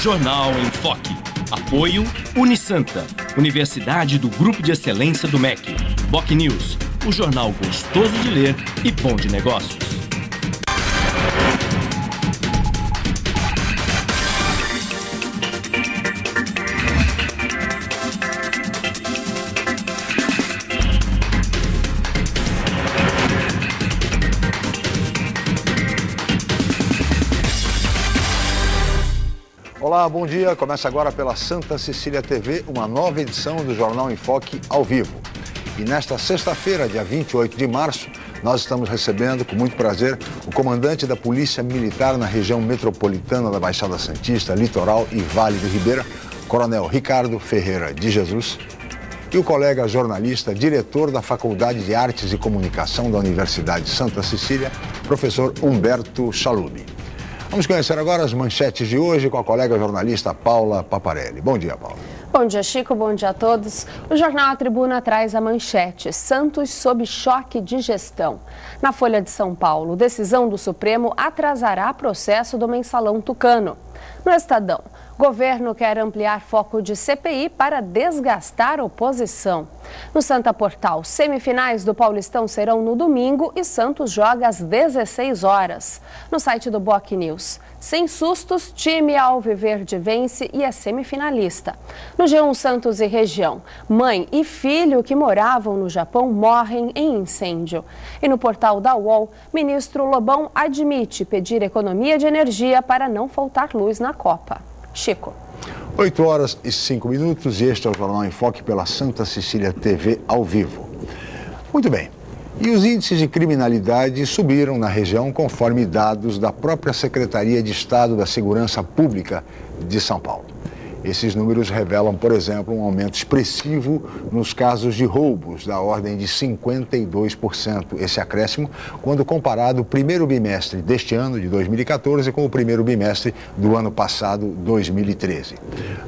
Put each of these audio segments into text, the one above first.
Jornal em Foque. Apoio Unisanta, Universidade do Grupo de Excelência do MEC. BocNews, o jornal gostoso de ler e bom de negócios. Olá, bom dia. Começa agora pela Santa Cecília TV, uma nova edição do Jornal em Foque ao vivo. E nesta sexta-feira, dia 28 de março, nós estamos recebendo, com muito prazer, o comandante da Polícia Militar na região metropolitana da Baixada Santista, Litoral e Vale do Ribeira, Coronel Ricardo Ferreira de Jesus, e o colega jornalista, diretor da Faculdade de Artes e Comunicação da Universidade Santa Cecília, professor Humberto Chalub. Vamos conhecer agora as manchetes de hoje com a colega jornalista Paula Paparelli. Bom dia, Paula. Bom dia, Chico. Bom dia a todos. O jornal A Tribuna traz a manchete: Santos sob choque de gestão. Na Folha de São Paulo, decisão do Supremo atrasará processo do mensalão tucano. No Estadão, governo quer ampliar foco de CPI para desgastar oposição. No Santa Portal, semifinais do Paulistão serão no domingo e Santos joga às 16 horas. No site do BocNews, sem sustos, time alviverde vence e é semifinalista. No G1 Santos e região, mãe e filho que moravam no Japão morrem em incêndio. E no portal da UOL, ministro Lobão admite pedir economia de energia para não faltar luz na Copa. Chico. 8 horas e 5 minutos e este é o Jornal em Foque pela Santa Cecília TV ao vivo. Muito bem. E os índices de criminalidade subiram na região conforme dados da própria Secretaria de Estado da Segurança Pública de São Paulo. Esses números revelam, por exemplo, um aumento expressivo nos casos de roubos, da ordem de 52%. Esse acréscimo, quando comparado o primeiro bimestre deste ano, de 2014, com o primeiro bimestre do ano passado, 2013.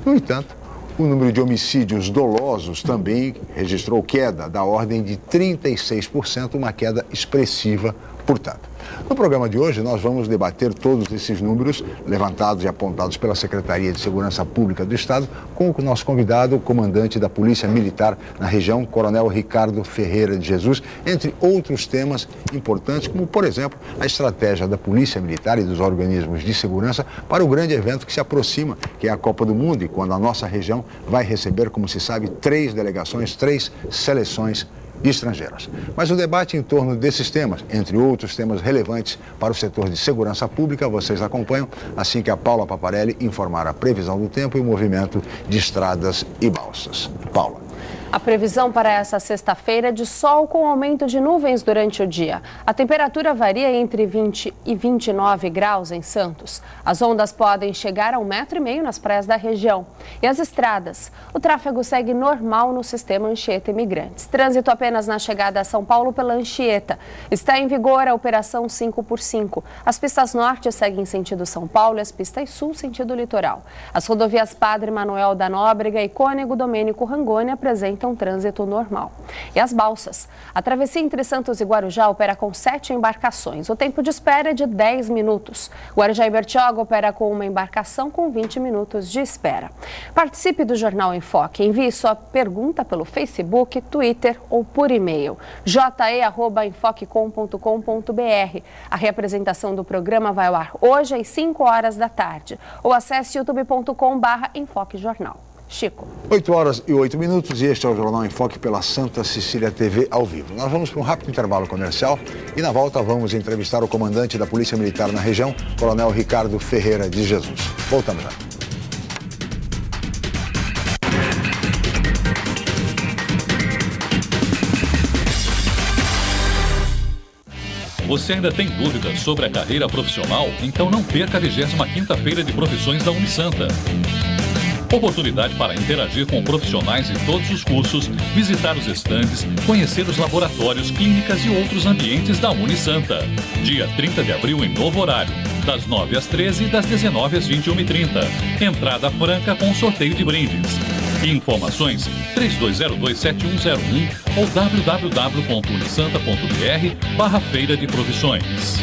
No entanto, o número de homicídios dolosos também registrou queda, da ordem de 36%, uma queda expressiva, portanto. No programa de hoje, nós vamos debater todos esses números levantados e apontados pela Secretaria de Segurança Pública do Estado com o nosso convidado, o comandante da Polícia Militar na região, Coronel Ricardo Ferreira de Jesus, entre outros temas importantes, como, por exemplo, a estratégia da Polícia Militar e dos organismos de segurança para o grande evento que se aproxima, que é a Copa do Mundo, e quando a nossa região vai receber, como se sabe, 3 delegações, 3 seleções estrangeiras. Mas o debate em torno desses temas, entre outros temas relevantes para o setor de segurança pública, vocês acompanham assim que a Paula Paparelli informar a previsão do tempo e o movimento de estradas e balsas. Paula. A previsão para essa sexta-feira é de sol com aumento de nuvens durante o dia. A temperatura varia entre 20 e 29 graus em Santos. As ondas podem chegar a 1,5 metro nas praias da região. E as estradas? O tráfego segue normal no sistema Anchieta Imigrantes. Trânsito apenas na chegada a São Paulo pela Anchieta. Está em vigor a operação 5x5. As pistas norte seguem sentido São Paulo e as pistas sul sentido litoral. As rodovias Padre Manuel da Nóbrega e Cônego Domênico Rangoni apresentam trânsito normal. E as balsas? A travessia entre Santos e Guarujá opera com 7 embarcações. O tempo de espera é de 10 minutos. Guarujá e Bertioga opera com uma embarcação com 20 minutos de espera. Participe do Jornal em Foque. Envie sua pergunta pelo Facebook, Twitter ou por e-mail. je@enfoquecom.com.br. A reapresentação do programa vai ao ar hoje às 5 horas da tarde. Ou acesse youtube.com/enfoquejornal. Chico. 8 horas e 8 minutos e este é o Jornal em Foque pela Santa Cecília TV ao vivo. Nós vamos para um rápido intervalo comercial e na volta vamos entrevistar o comandante da Polícia Militar na região, Coronel Ricardo Ferreira de Jesus. Voltamos já. Você ainda tem dúvidas sobre a carreira profissional? Então não perca a 25ª Feira de Profissões da Unisanta. Oportunidade para interagir com profissionais de todos os cursos, visitar os estandes, conhecer os laboratórios, clínicas e outros ambientes da Unisanta. Dia 30 de abril em novo horário, das 9 às 13 e das 19 às 21h30. Entrada franca com sorteio de brindes. Informações 3202-7101 ou www.unisanta.br/feira de profissões.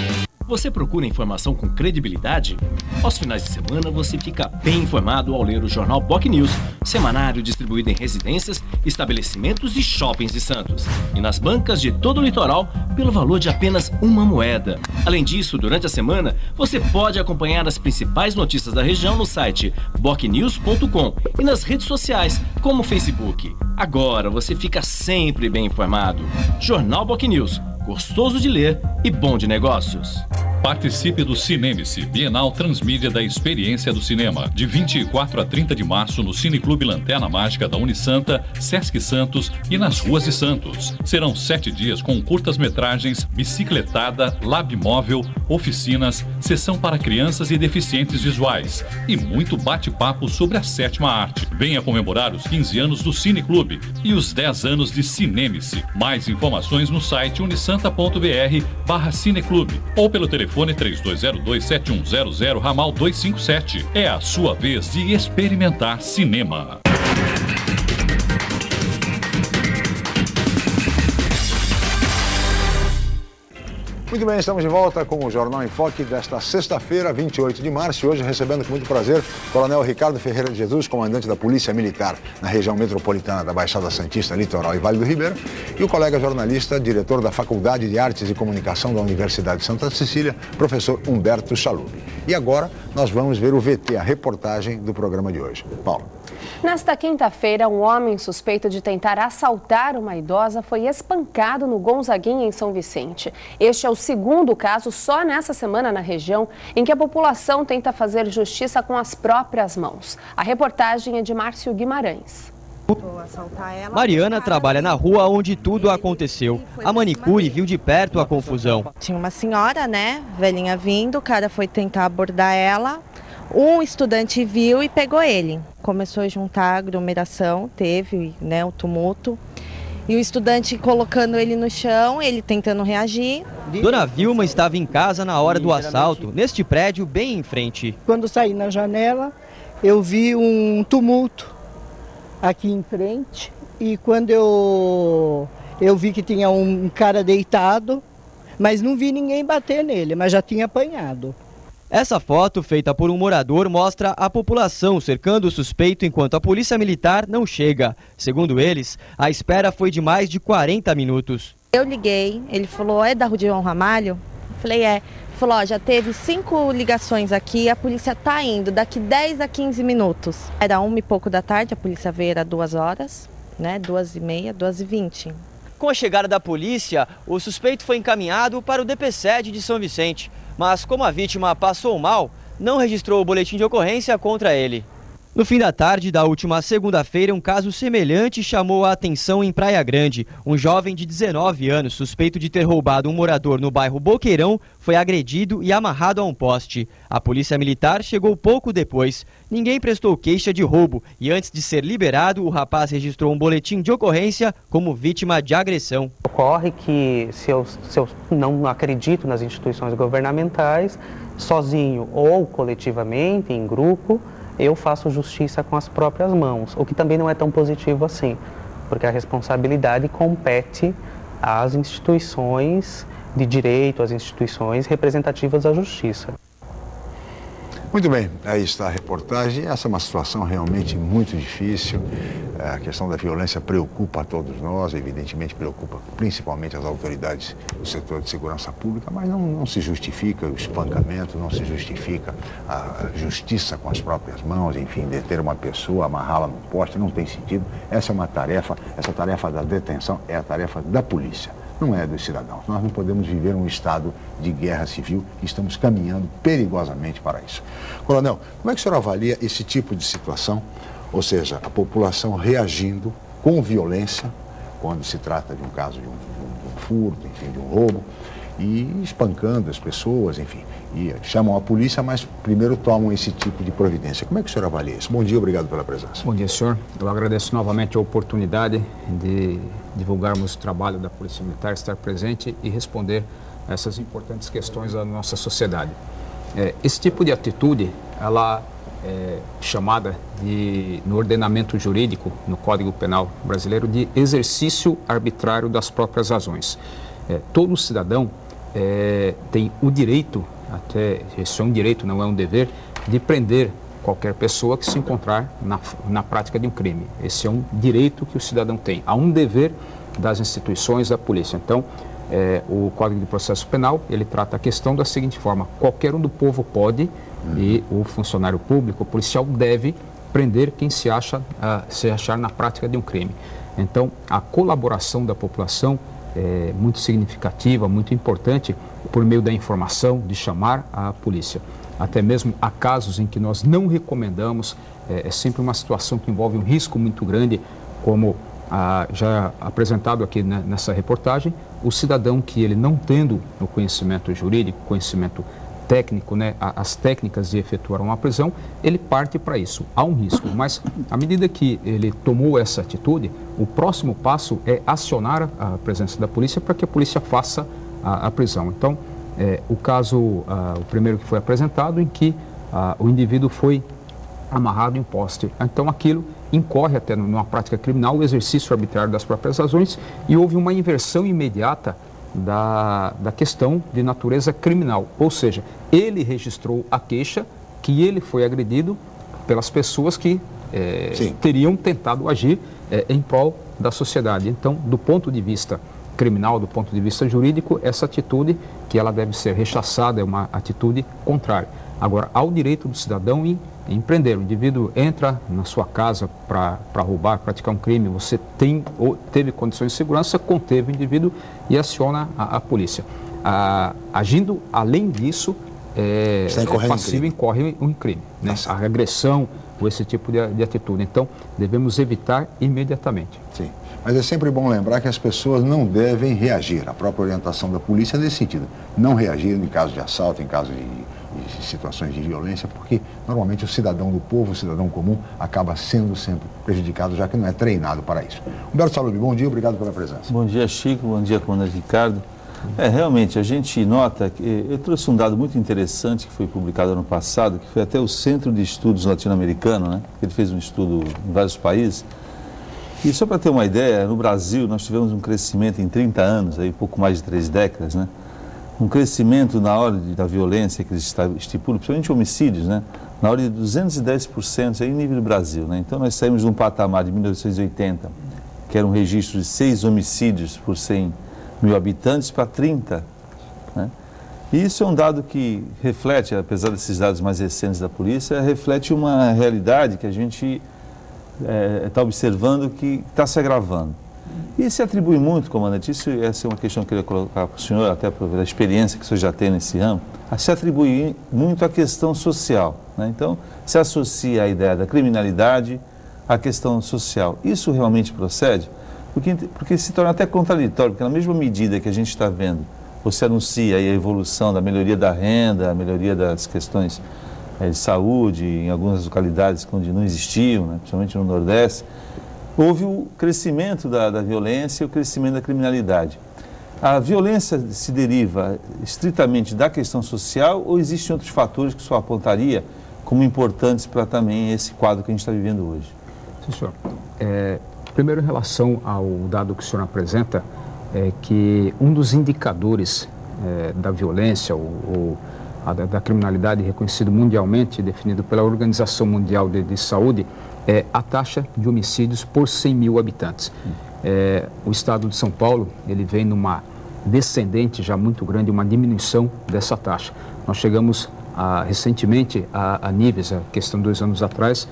Você procura informação com credibilidade? Aos finais de semana você fica bem informado ao ler o jornal BocNews, semanário distribuído em residências, estabelecimentos e shoppings de Santos. E nas bancas de todo o litoral, pelo valor de apenas uma moeda. Além disso, durante a semana, você pode acompanhar as principais notícias da região no site bocnews.com e nas redes sociais, como o Facebook. Agora você fica sempre bem informado. Jornal BocNews. Gostoso de ler e bom de negócios. Participe do Cinemice, Bienal Transmídia da Experiência do Cinema, de 24 a 30 de março no Cineclube Lanterna Mágica da Unisanta, Sesc Santos e nas ruas de Santos. Serão 7 dias com curtas-metragens, bicicletada, lab móvel, oficinas, sessão para crianças e deficientes visuais e muito bate-papo sobre a 7ª arte. Venha comemorar os 15 anos do Cineclube e os 10 anos de Cinemice. Mais informações no site unisanta.br/cineclube ou pelo telefone 3202-7100, ramal 257. É a sua vez de experimentar cinema. Muito bem, estamos de volta com o Jornal em Foque desta sexta-feira, 28 de março. E hoje recebendo com muito prazer o Coronel Ricardo Ferreira de Jesus, comandante da Polícia Militar na região metropolitana da Baixada Santista, Litoral e Vale do Ribeira, e o colega jornalista, diretor da Faculdade de Artes e Comunicação da Universidade de Santa Cecília, professor Humberto Chalub. E agora nós vamos ver o VT, a reportagem do programa de hoje. Paulo. Nesta quinta-feira, um homem suspeito de tentar assaltar uma idosa foi espancado no Gonzaguinha, em São Vicente. Este é o segundo caso só nessa semana na região em que a população tenta fazer justiça com as próprias mãos. A reportagem é de Márcio Guimarães. Mariana trabalha na rua onde tudo aconteceu. A manicure viu de perto a confusão. Tinha uma senhora, né, velhinha vindo, o cara foi tentar abordar ela. Um estudante viu e pegou ele. Começou a juntar aglomeração, teve, né, o tumulto. E o estudante colocando ele no chão, ele tentando reagir. Dona Vilma estava em casa na hora do assalto, neste prédio bem em frente. Quando saí na janela, eu vi um tumulto aqui em frente. E quando eu vi que tinha um cara deitado, mas não vi ninguém bater nele, mas já tinha apanhado. Essa foto, feita por um morador, mostra a população cercando o suspeito enquanto a polícia militar não chega. Segundo eles, a espera foi de mais de 40 minutos. Eu liguei, ele falou, é da Rua João Ramalho? Eu falei, é. Ele falou, ó, já teve 5 ligações aqui, a polícia tá indo, daqui 10 a 15 minutos. Era 1 e pouco da tarde, a polícia veio, era 2 horas, né, 2h30, 2h20. Com a chegada da polícia, o suspeito foi encaminhado para o DP-SED de São Vicente. Mas como a vítima passou mal, não registrou o boletim de ocorrência contra ele. No fim da tarde da última segunda-feira, um caso semelhante chamou a atenção em Praia Grande. Um jovem de 19 anos, suspeito de ter roubado um morador no bairro Boqueirão, foi agredido e amarrado a um poste. A polícia militar chegou pouco depois. Ninguém prestou queixa de roubo e antes de ser liberado, o rapaz registrou um boletim de ocorrência como vítima de agressão. Ocorre que se eu não acredito nas instituições governamentais, sozinho ou coletivamente, em grupo, eu faço justiça com as próprias mãos, o que também não é tão positivo assim, porque a responsabilidade compete às instituições de direito, às instituições representativas da justiça. Muito bem, aí está a reportagem. Essa é uma situação realmente muito difícil. A questão da violência preocupa a todos nós, evidentemente preocupa principalmente as autoridades do setor de segurança pública, mas não se justifica o espancamento, não se justifica a justiça com as próprias mãos, enfim, deter uma pessoa, amarrá-la num poste, não tem sentido. Essa é uma tarefa, essa tarefa da detenção é a tarefa da polícia. Não é dos cidadãos. Nós não podemos viver um estado de guerra civil e estamos caminhando perigosamente para isso. Coronel, como é que o senhor avalia esse tipo de situação? Ou seja, a população reagindo com violência, quando se trata de um caso de um furto, enfim, de um roubo, e espancando as pessoas, enfim, e chamam a polícia, mas primeiro tomam esse tipo de providência. Como é que o senhor avalia isso? Bom dia, obrigado pela presença. Bom dia, senhor. Eu agradeço novamente a oportunidade de divulgarmos o trabalho da Polícia Militar, estar presente e responder a essas importantes questões da nossa sociedade. Esse tipo de atitude, ela é chamada no ordenamento jurídico, no Código Penal brasileiro, de exercício arbitrário das próprias razões. Todo cidadão tem o direito, até isso é um direito, não é um dever, de prender qualquer pessoa que se encontrar na prática de um crime. Esse é um direito que o cidadão tem. Há um dever das instituições, da polícia. Então, o Código de Processo Penal, ele trata a questão da seguinte forma: qualquer um do povo pode, e o funcionário público, o policial, deve prender quem se achar na prática de um crime. Então, a colaboração da população é muito significativa, muito importante, por meio da informação, de chamar a polícia. Até mesmo há casos em que nós não recomendamos, é sempre uma situação que envolve um risco muito grande, como já apresentado aqui nessa reportagem, o cidadão que ele não tendo o conhecimento jurídico, conhecimento técnico, né, as técnicas de efetuar uma prisão, ele parte para isso. Há um risco, mas à medida que ele tomou essa atitude, o próximo passo é acionar a presença da polícia para que a polícia faça a prisão. Então, o caso, o primeiro que foi apresentado, em que o indivíduo foi amarrado em poste. Então, aquilo incorre até numa prática criminal, o exercício arbitrário das próprias razões, e houve uma inversão imediata da questão de natureza criminal. Ou seja, ele registrou a queixa que ele foi agredido pelas pessoas que teriam tentado agir em prol da sociedade. Então, do ponto de vista criminal, do ponto de vista jurídico, essa atitude que ela deve ser rechaçada é uma atitude contrária. Agora, há o direito do cidadão em prender. O indivíduo entra na sua casa para roubar, praticar um crime, você teve condições de segurança, conteve o indivíduo e aciona a polícia. Agindo além disso, passivo incorre um crime, né? A agressão ou esse tipo de atitude. Então, devemos evitar imediatamente. Sim. Mas é sempre bom lembrar que as pessoas não devem reagir. A própria orientação da polícia é nesse sentido. Não reagir em caso de assalto, em caso de situações de violência, porque normalmente o cidadão do povo, o cidadão comum, acaba sendo sempre prejudicado, já que não é treinado para isso. Humberto Salub, bom dia, obrigado pela presença. Bom dia, Chico, bom dia, comandante Ricardo. Realmente, a gente nota que eu trouxe um dado muito interessante que foi publicado ano passado, que foi até o Centro de Estudos Latino-Americano, né? Ele fez um estudo em vários países. E só para ter uma ideia, no Brasil nós tivemos um crescimento em 30 anos, aí, pouco mais de 3 décadas, né? Um crescimento na ordem da violência que eles estipulam, principalmente homicídios, né? Na ordem de 210% aí em nível do Brasil, né? Então nós saímos de um patamar de 1980, que era um registro de 6 homicídios por 100 mil habitantes, para 30, né? E isso é um dado que reflete, apesar desses dados mais recentes da polícia, reflete uma realidade que a gente está observando que está se agravando. E se atribui muito, comandante, essa é uma questão que eu queria colocar para o senhor, até pela experiência que o senhor já tem nesse ramo, se atribui muito à questão social, né? Então, se associa a ideia da criminalidade à questão social. Isso realmente procede? Porque se torna até contraditório, porque na mesma medida que a gente está vendo, você anuncia aí a evolução da melhoria da renda, a melhoria das questões de saúde, em algumas localidades onde não existiam, né, principalmente no Nordeste, houve o crescimento da violência e o crescimento da criminalidade. A violência se deriva estritamente da questão social ou existem outros fatores que o senhor apontaria como importantes para também esse quadro que a gente está vivendo hoje? Sim, senhor. Primeiro, em relação ao dado que o senhor apresenta, é que um dos indicadores da violência ou da criminalidade reconhecido mundialmente, definido pela Organização Mundial de Saúde, é a taxa de homicídios por 100 mil habitantes. O estado de São Paulo, ele vem numa descendente já muito grande, uma diminuição dessa taxa. Nós chegamos recentemente a níveis, a questão de 2 anos atrás,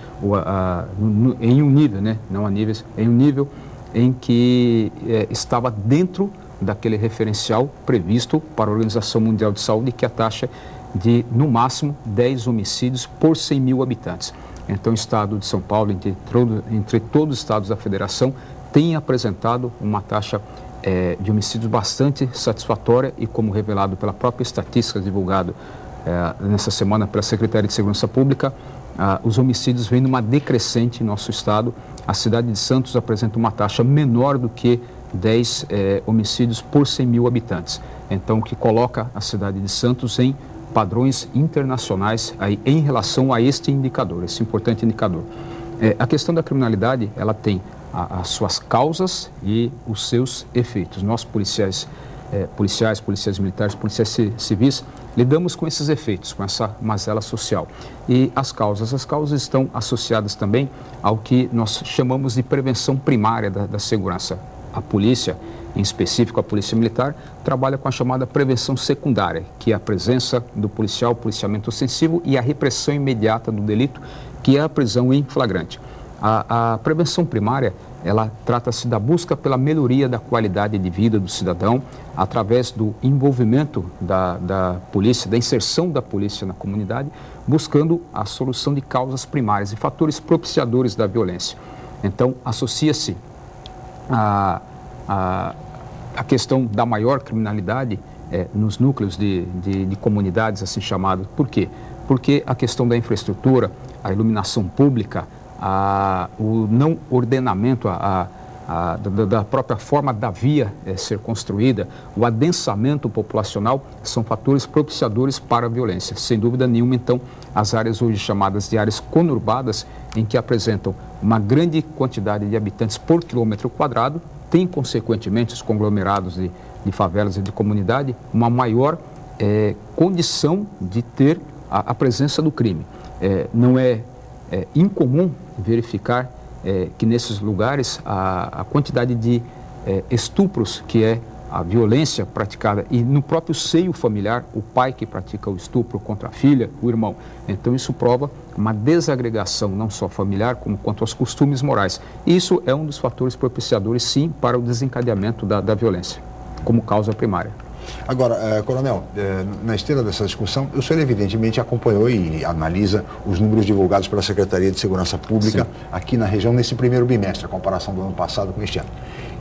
em um nível, né, não a níveis, em um nível em que estava dentro daquele referencial previsto para a Organização Mundial de Saúde, que é a taxa de, no máximo, 10 homicídios por 100 mil habitantes. Então, o estado de São Paulo, entre todos os estados da federação, tem apresentado uma taxa de homicídios bastante satisfatória e, como revelado pela própria estatística divulgada nessa semana pela Secretaria de Segurança Pública, os homicídios vêm numa decrescente em nosso estado. A cidade de Santos apresenta uma taxa menor do que 10 homicídios por 100 mil habitantes. Então, o que coloca a cidade de Santos em padrões internacionais aí, em relação a este indicador, esse importante indicador. A questão da criminalidade, ela tem as suas causas e os seus efeitos. Nós, policiais policiais militares, policiais civis, lidamos com esses efeitos, com essa mazela social. E as causas estão associadas também ao que nós chamamos de prevenção primária da segurança. A polícia, em específico a polícia militar, trabalha com a chamada prevenção secundária, que é a presença do policial, policiamento ostensivo e a repressão imediata do delito, que é a prisão em flagrante. A prevenção primária, ela trata-se da busca pela melhoria da qualidade de vida do cidadão através do envolvimento da polícia, da inserção da polícia na comunidade, buscando a solução de causas primárias e fatores propiciadores da violência. Então, associa-se a questão da maior criminalidade nos núcleos de comunidades assim chamados. Por quê? Porque a questão da infraestrutura, a iluminação pública, o não ordenamento da própria forma da via ser construída, o adensamento populacional são fatores propiciadores para a violência. Sem dúvida nenhuma, então, as áreas hoje chamadas de áreas conurbadas, em que apresentam uma grande quantidade de habitantes por quilômetro quadrado, tem, consequentemente, os conglomerados de favelas e de comunidade, uma maior condição de ter a presença do crime. Não é incomum verificar que nesses lugares a quantidade de estupros, que é a violência praticada, e no próprio seio familiar, o pai que pratica o estupro contra a filha, o irmão. Então isso prova uma desagregação não só familiar, como quanto aos costumes morais. E isso é um dos fatores propiciadores, sim, para o desencadeamento da violência, como causa primária. Agora, Coronel, na esteira dessa discussão, o senhor evidentemente acompanhou e analisa os números divulgados pela Secretaria de Segurança Pública aqui na região nesse primeiro bimestre, a comparação do ano passado com este ano.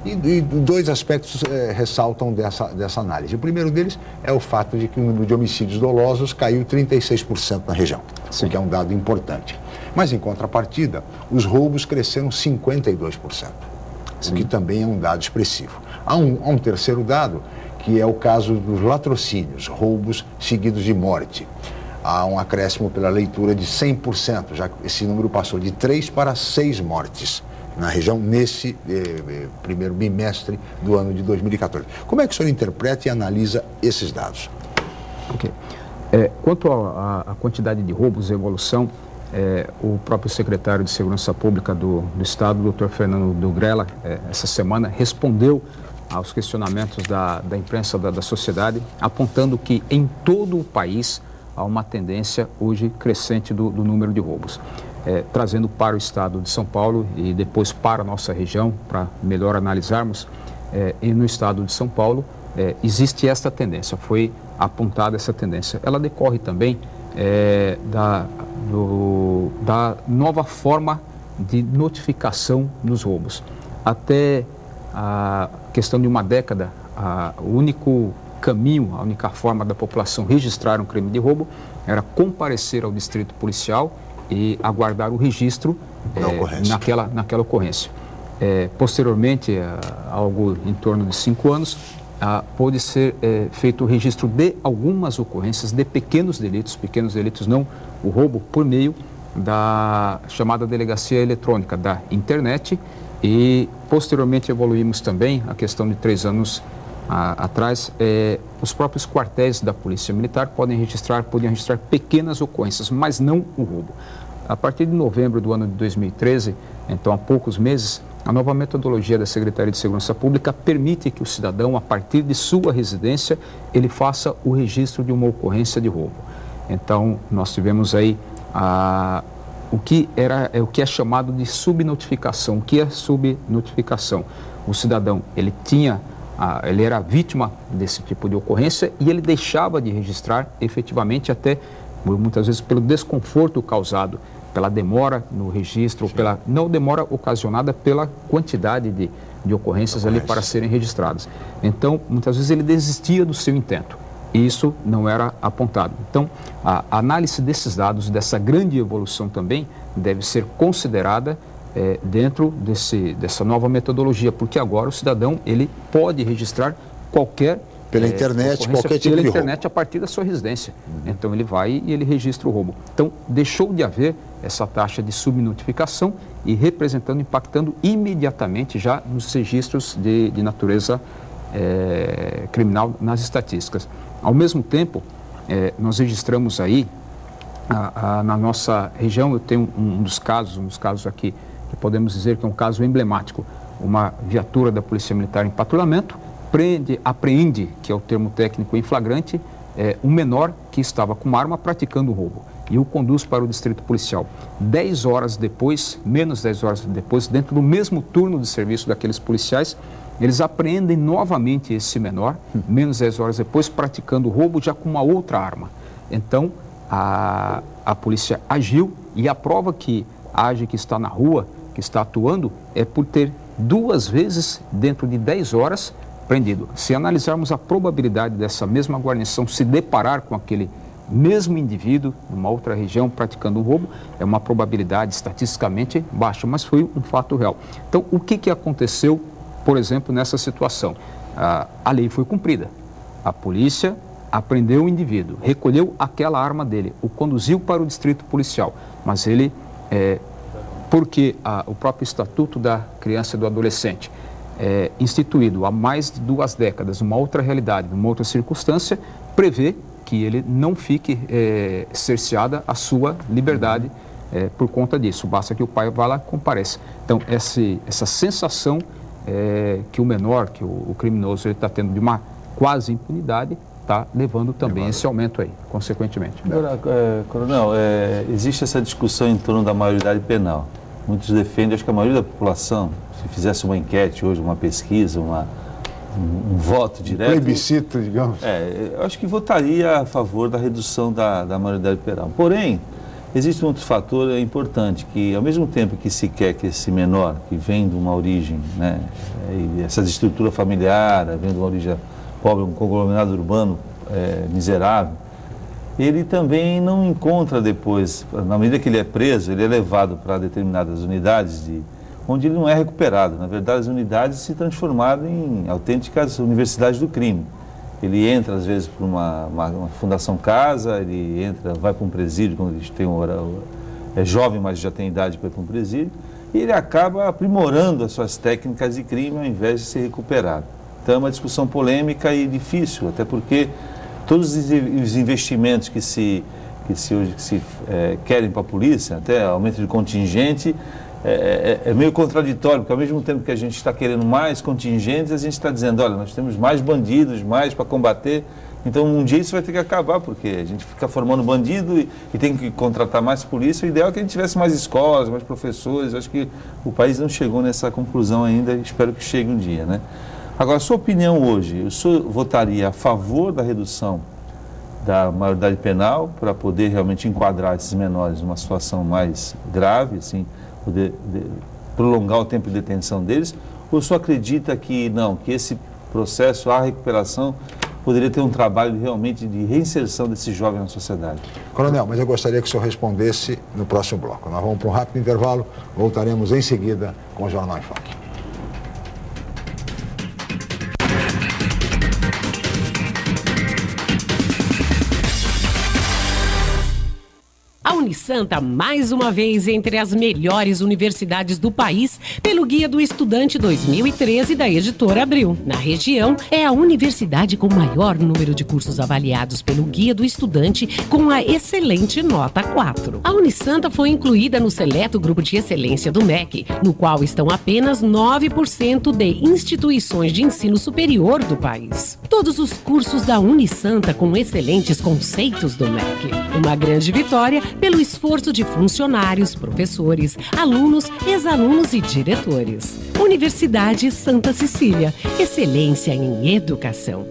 E dois aspectos ressaltam dessa análise. O primeiro deles é o fato de que o número de homicídios dolosos caiu 36% na região, o que é um dado importante. Mas, em contrapartida, os roubos cresceram 52%, o que também é um dado expressivo. Há um terceiro dado, que é o caso dos latrocínios, roubos seguidos de morte. Há um acréscimo pela leitura de 100%, já que esse número passou de 3 para 6 mortes na região nesse primeiro bimestre do ano de 2014. Como é que o senhor interpreta e analisa esses dados? Ok. Quanto à quantidade de roubos e evolução, o próprio secretário de Segurança Pública do Estado, o Dr. Fernando Dugrella, essa semana respondeu aos questionamentos da imprensa, da sociedade, apontando que em todo o país há uma tendência hoje crescente do número de roubos. Trazendo para o estado de São Paulo e depois para a nossa região, para melhor analisarmos, e no estado de São Paulo existe esta tendência, foi apontada essa tendência. Ela decorre também da nova forma de notificação nos roubos. Até a questão de uma década, o único caminho, a única forma da população registrar um crime de roubo era comparecer ao distrito policial e aguardar o registro naquela ocorrência. Posteriormente, algo em torno de 5 anos, pôde ser feito o registro de algumas ocorrências de pequenos delitos não o roubo, por meio da chamada delegacia eletrônica da internet. E posteriormente evoluímos também a questão de 3 anos atrás, os próprios quartéis da Polícia Militar podiam registrar pequenas ocorrências, mas não o roubo. A partir de novembro do ano de 2013, então há poucos meses, a nova metodologia da Secretaria de Segurança Pública permite que o cidadão, a partir de sua residência, ele faça o registro de uma ocorrência de roubo. Então, nós tivemos aí o que é chamado de subnotificação. O que é subnotificação? O cidadão, ele era vítima desse tipo de ocorrência e ele deixava de registrar efetivamente, até muitas vezes pelo desconforto causado pela demora no registro, não demora ocasionada pela quantidade de ocorrências ali para serem registradas. Então, muitas vezes ele desistia do seu intento. E isso não era apontado. Então, a análise desses dados, dessa grande evolução também, deve ser considerada dentro dessa nova metodologia, porque agora o cidadão ele pode registrar qualquer pela internet, qualquer tipo de roubo. Pela internet a partir da sua residência. Então ele vai e ele registra o roubo. Então deixou de haver essa taxa de subnotificação e impactando imediatamente já nos registros de natureza criminal nas estatísticas. Ao mesmo tempo, nós registramos aí, na nossa região, eu tenho um dos casos aqui, que podemos dizer que é um caso emblemático, uma viatura da Polícia Militar em patrulhamento, apreende, que é o termo técnico em flagrante, um menor que estava com uma arma praticando roubo e o conduz para o distrito policial. 10 horas depois, menos 10 horas depois, dentro do mesmo turno de serviço daqueles policiais, eles apreendem novamente esse menor, menos 10 horas depois, praticando roubo já com uma outra arma. Então, a polícia agiu e a prova que age, que está na rua, que está atuando, é por ter 2 vezes, dentro de 10 horas, prendido. Se analisarmos a probabilidade dessa mesma guarnição se deparar com aquele mesmo indivíduo, numa outra região, praticando um roubo, é uma probabilidade estatisticamente baixa, mas foi um fato real. Então, o que aconteceu, por exemplo, nessa situação? A lei foi cumprida. A polícia apreendeu o indivíduo, recolheu aquela arma dele, o conduziu para o distrito policial, mas ele, porque o próprio Estatuto da Criança e do Adolescente, instituído há mais de 2 décadas, numa outra realidade, numa outra circunstância, prevê que ele não fique cerceada a sua liberdade por conta disso. Basta que o pai vá lá e compareça. Então, essa sensação que o menor, que o criminoso, ele está tendo de uma quase impunidade, está levando também esse aumento aí, consequentemente. Agora, Coronel, existe essa discussão em torno da maioridade penal. Muitos defendem, acho que a maioria da população, se fizesse uma enquete hoje, uma pesquisa, um voto direto... Plebiscito, digamos. Eu acho que votaria a favor da redução da maioridade penal. Porém, existe um outro fator importante, que ao mesmo tempo que se quer que esse menor, que vem de uma origem, né, essa estrutura familiar, vem de uma origem pobre, um conglomerado urbano miserável, ele também não encontra depois, na medida que ele é preso, ele é levado para determinadas unidades onde ele não é recuperado. Na verdade, as unidades se transformaram em autênticas universidades do crime. Ele entra, às vezes, por uma fundação casa, ele entra, vai para um presídio, quando ele é jovem, mas já tem idade para ir para um presídio, e ele acaba aprimorando as suas técnicas de crime ao invés de ser recuperado. Então é uma discussão polêmica e difícil, até porque todos os investimentos que se querem para a polícia, até aumento de contingente, é meio contraditório, porque ao mesmo tempo que a gente está querendo mais contingentes, a gente está dizendo, olha, nós temos mais bandidos, mais para combater, então um dia isso vai ter que acabar, porque a gente fica formando bandido e tem que contratar mais polícia. O ideal é que a gente tivesse mais escolas, mais professores. Eu acho que o país não chegou nessa conclusão ainda, espero que chegue um dia, né? Agora, a sua opinião hoje, o senhor votaria a favor da redução da maioridade penal para poder realmente enquadrar esses menores numa situação mais grave, assim, poder prolongar o tempo de detenção deles, ou o senhor acredita que não, que esse processo, a recuperação, poderia ter um trabalho realmente de reinserção desses jovens na sociedade? Coronel, mas eu gostaria que o senhor respondesse no próximo bloco. Nós vamos para um rápido intervalo, voltaremos em seguida com o Jornal em Foque. A Unisanta, mais uma vez, entre as melhores universidades do país, pelo Guia do Estudante 2013 da Editora Abril. Na região, é a universidade com maior número de cursos avaliados pelo Guia do Estudante, com a excelente nota 4. A Unisanta foi incluída no seleto grupo de excelência do MEC, no qual estão apenas 9% de instituições de ensino superior do país. Todos os cursos da Unisanta com excelentes conceitos do MEC. Uma grande vitória pelo esforço de funcionários, professores, alunos, ex-alunos e diretores. Universidade Santa Cecília, excelência em educação.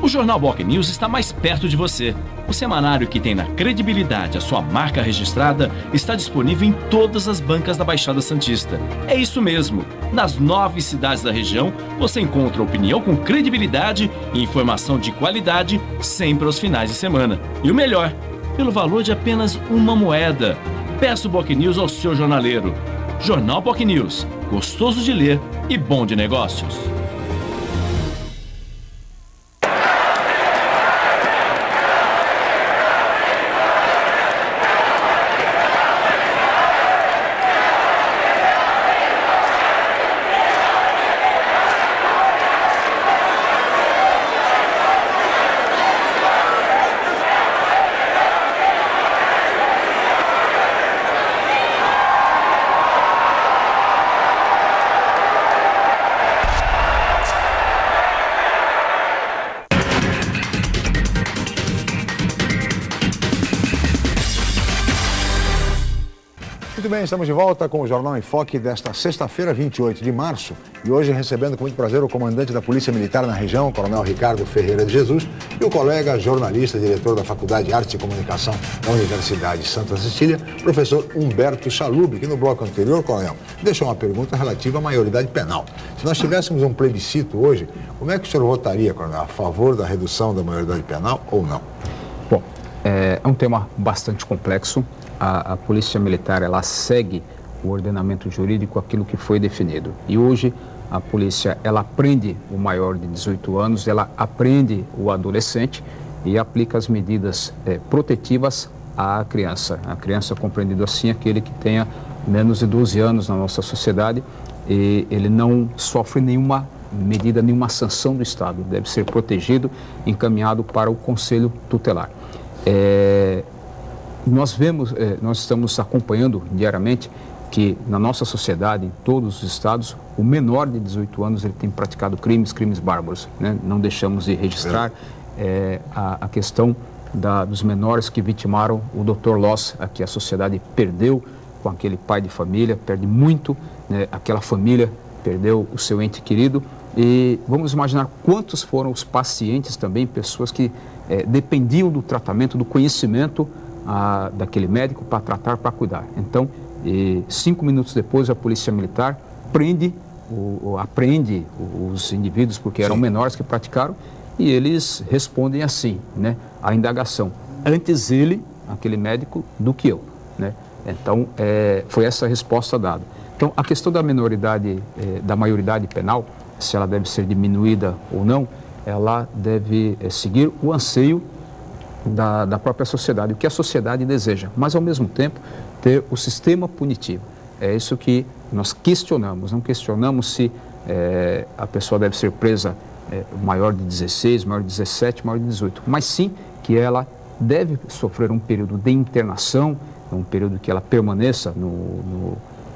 O Jornal Boc News está mais perto de você. O semanário que tem na credibilidade a sua marca registrada está disponível em todas as bancas da Baixada Santista. É isso mesmo. Nas 9 cidades da região, você encontra opinião com credibilidade e informação de qualidade sempre aos finais de semana. E o melhor, pelo valor de apenas uma moeda. Peça o Boc News ao seu jornaleiro. Jornal Boc News, gostoso de ler e bom de negócios. Muito bem, estamos de volta com o Jornal em Foque desta sexta-feira, 28 de março. E hoje recebendo com muito prazer o comandante da Polícia Militar na região, o Coronel Ricardo Ferreira de Jesus, e o colega jornalista, diretor da Faculdade de Artes e Comunicação da Universidade Santa Cecília, professor Humberto Chalub, que no bloco anterior, Coronel, deixou uma pergunta relativa à maioridade penal. Se nós tivéssemos um plebiscito hoje, como é que o senhor votaria, Coronel, a favor da redução da maioridade penal ou não? Bom, é um tema bastante complexo. A Polícia Militar, ela segue o ordenamento jurídico, aquilo que foi definido. E hoje a polícia, ela prende o maior de 18 anos, ela aprende o adolescente e aplica as medidas protetivas à criança. A criança, compreendido assim, aquele que tenha menos de 12 anos na nossa sociedade, e ele não sofre nenhuma medida, nenhuma sanção do Estado. Deve ser protegido, encaminhado para o Conselho Tutelar. Nós estamos acompanhando diariamente que na nossa sociedade, em todos os estados, o menor de 18 anos ele tem praticado crimes bárbaros, né? Não deixamos de registrar a questão dos menores que vitimaram o Dr. Loss, a que a sociedade perdeu com aquele pai de família, perde muito, né? Aquela família perdeu o seu ente querido. E vamos imaginar quantos foram os pacientes também, pessoas que dependiam do tratamento, do conhecimento daquele médico para tratar, para cuidar. Então, 5 minutos depois, a Polícia Militar apreende os indivíduos, porque eram menores que praticaram, e eles respondem assim, né, a indagação. Antes ele, aquele médico, do que eu, né? Então, foi essa a resposta dada. Então, a questão da da maioridade penal, se ela deve ser diminuída ou não, ela deve seguir o anseio da própria sociedade, o que a sociedade deseja, mas ao mesmo tempo ter o sistema punitivo. É isso que nós questionamos, não questionamos se a pessoa deve ser presa maior de 16, maior de 17, maior de 18, mas sim que ela deve sofrer um período de internação, um período que ela permaneça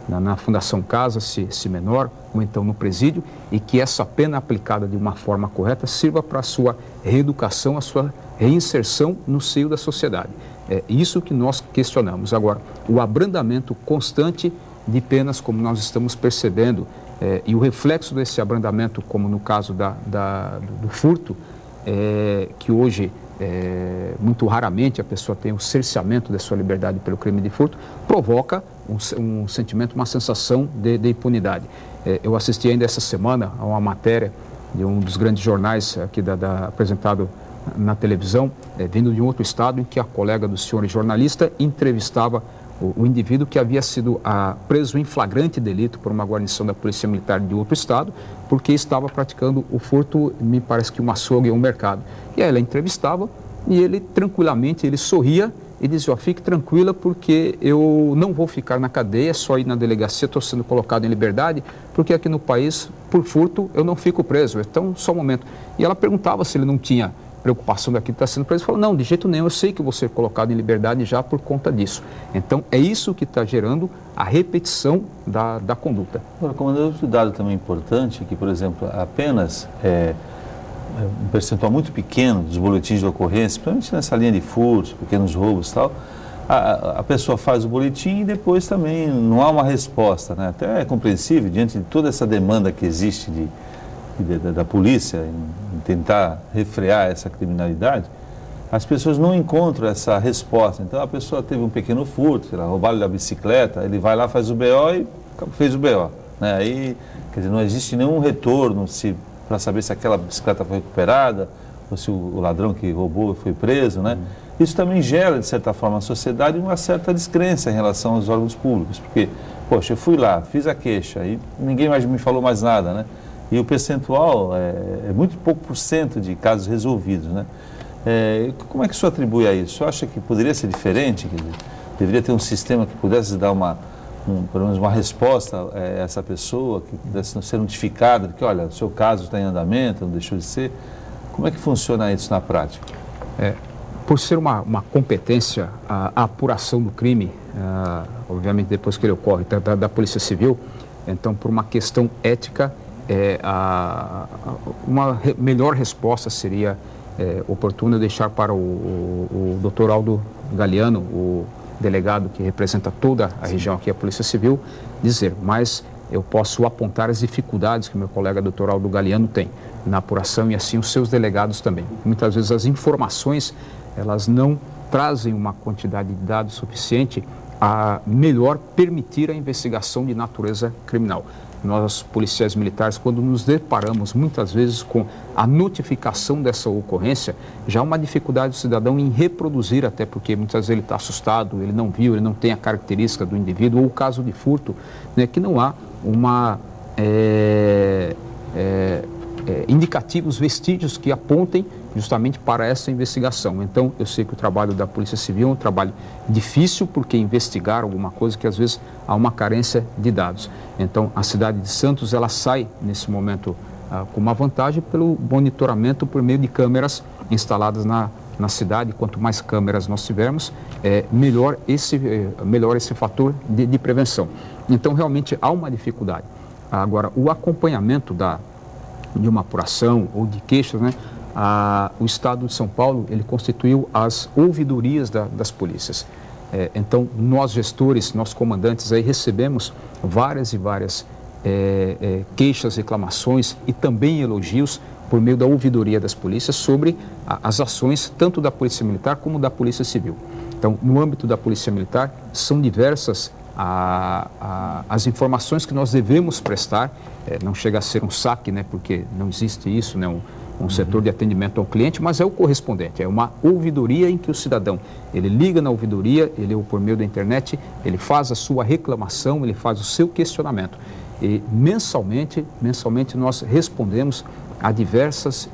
na Fundação Casa, se menor, ou então no presídio, e que essa pena aplicada de uma forma correta sirva para a sua reeducação, a sua reinserção no seio da sociedade. É isso que nós questionamos. Agora, o abrandamento constante de penas, como nós estamos percebendo, e o reflexo desse abrandamento, como no caso do furto, que hoje, muito raramente, a pessoa tem o cerceamento da sua liberdade pelo crime de furto, provoca um sentimento, uma sensação de impunidade. Eu assisti ainda essa semana a uma matéria de um dos grandes jornais aqui apresentado na televisão, vindo de um outro estado, em que a colega do senhor jornalista entrevistava o indivíduo que havia sido preso em flagrante delito por uma guarnição da Polícia Militar de outro estado, porque estava praticando o furto, me parece que um açougue ou um mercado. E aí ela entrevistava e ele tranquilamente, ele sorria e dizia: fique tranquila, porque eu não vou ficar na cadeia, só ir na delegacia, estou sendo colocado em liberdade, porque aqui no país, por furto, eu não fico preso. Então, só um momento. E ela perguntava se ele não tinha preocupação daquilo que está sendo preso. Ele falou: não, de jeito nenhum, eu sei que vou ser colocado em liberdade já por conta disso. Então, é isso que está gerando a repetição da conduta. Agora, comandante, outro dado também importante, que, por exemplo, apenas um percentual muito pequeno dos boletins de ocorrência, principalmente nessa linha de furtos, pequenos roubos e tal, a pessoa faz o boletim e depois também não há uma resposta, né? Até é compreensível, diante de toda essa demanda que existe da polícia em tentar refrear essa criminalidade, as pessoas não encontram essa resposta. Então, a pessoa teve um pequeno furto, roubaram da bicicleta, ele vai lá, faz o BO e fez o BO, né? Aí, quer dizer, não existe nenhum retorno para saber se aquela bicicleta foi recuperada ou se o ladrão que roubou foi preso, né? Isso também gera, de certa forma, na sociedade uma certa descrença em relação aos órgãos públicos, porque, poxa, eu fui lá, fiz a queixa e ninguém mais me falou mais nada, né? E o percentual é muito pouco por cento de casos resolvidos, né? Como é que o senhor atribui a isso? O senhor acha que poderia ser diferente? Quer dizer, deveria ter um sistema que pudesse dar pelo menos uma resposta a essa pessoa, que pudesse ser notificada de que, olha, o seu caso está em andamento, não deixou de ser. Como é que funciona isso na prática? Por ser uma competência, a apuração do crime, obviamente depois que ele ocorre, da Polícia Civil, então por uma questão ética, uma melhor resposta seria oportuna deixar para o Dr. Aldo Galiano, delegado que representa toda a região aqui, a Polícia Civil, dizer, mas eu posso apontar as dificuldades que o meu colega Dr. Aldo Galiano tem na apuração e assim os seus delegados também. Muitas vezes as informações, elas não trazem uma quantidade de dados suficiente a melhor permitir a investigação de natureza criminal. Nós, policiais militares, quando nos deparamos muitas vezes com a notificação dessa ocorrência, já há uma dificuldade do cidadão em reproduzir, até porque muitas vezes ele está assustado, ele não viu, ele não tem a característica do indivíduo, ou o caso de furto, né, que não há uma indicativos, vestígios que apontem justamente para essa investigação. Então, eu sei que o trabalho da Polícia Civil é um trabalho difícil, porque investigar alguma coisa que às vezes há uma carência de dados. Então, a cidade de Santos, ela sai nesse momento com uma vantagem pelo monitoramento por meio de câmeras instaladas na cidade. Quanto mais câmeras nós tivermos, melhor esse fator de prevenção. Então, realmente há uma dificuldade. Agora, o acompanhamento de uma apuração ou de queixas, né? O Estado de São Paulo, ele constituiu as ouvidorias das polícias. Então, nós gestores, nós comandantes, aí recebemos várias e várias queixas, reclamações e também elogios por meio da ouvidoria das polícias sobre as ações tanto da Polícia Militar como da Polícia Civil. Então, no âmbito da Polícia Militar, são diversas as informações que nós devemos prestar. Não chega a ser um saque, né, porque não existe isso, né, um setor de atendimento ao cliente, mas é o correspondente, é uma ouvidoria em que o cidadão, ele liga na ouvidoria, ele por meio da internet, ele faz a sua reclamação, ele faz o seu questionamento. E mensalmente nós respondemos a diversas